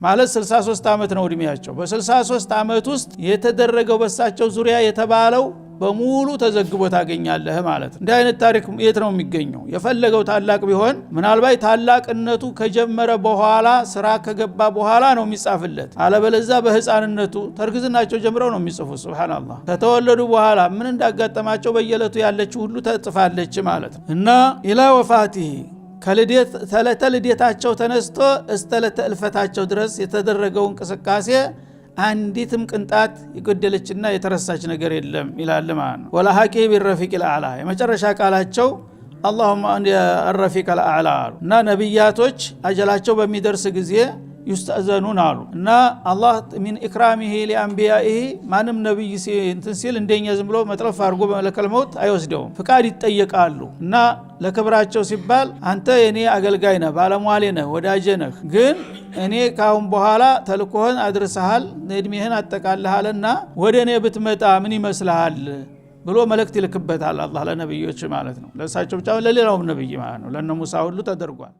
ማለት 63 አመት ነው እድሜያቸው በ63 አመት ውስጥ የተደረገው በሳቸው ዙሪያ የተባለው በሙሉ ተዘግቦ ታገኛለህ ማለት ነው። እንዲህ አይነት ታሪክ የት ነው የሚገኘው? የፈለገው ታላቅ ቢሆን ምናልባት ታላቅነቱ ከጀመረ በኋላ ስራ ከገባ በኋላ ነው የሚጻፍለት። አለበለዚያ በህፃንነቱ ተርግዝናቸው ጀምረው ነው የሚጽፉት። ሱብሃንአላህ ከተወለዱ በኋላ ምን እንዳጋጠማቸው በየለቱ ያለችው ሁሉ ተጽፋለች ማለት ነው። እና ኢላ ወፋቲሂ ተለተ ልደታቸው ተነስቶ እስተለተ እልፈታቸው ድረስ የተደረገው እንቅስቃሴ አንዲትም ቅንጣት የጎደለችና የተረሳች ነገር የለም ይላል ማለት ነው። ወላ ሐቂ ቢረፊቅ الأعلى የመጨረሻ ቃላቸው اللهم ان الرفيق الأعلى እና ነብያቶች አጀላቸው በሚደርስ ጊዜ ይስተአዘኑን አሉ እና አላህ ሚን ኢክራሚሂ ለአንቢያኢሂ ማንም ነብይ እንትን ሲል እንደኛ ዝም ብሎ መጥረፍ አድርጎ በመለከል ሞት አይወስደውም። ፍቃድ ይጠየቃሉ እና ለክብራቸው ሲባል አንተ የኔ አገልጋይ ነህ፣ ባለሟሌ ነህ፣ ወዳጄ ነህ፣ ግን እኔ ካሁን በኋላ ተልኮህን አድርሰሃል፣ እድሜህን አጠቃለሃልና ወደ እኔ ብትመጣ ምን ይመስልሃል ብሎ መልእክት ይልክበታል አላህ ለነብዮች ማለት ነው። ለሳቸው ብቻ ለሌላውም ነብይ ማለት ነው። ለነ ሙሳ ሁሉ ተደርጓል።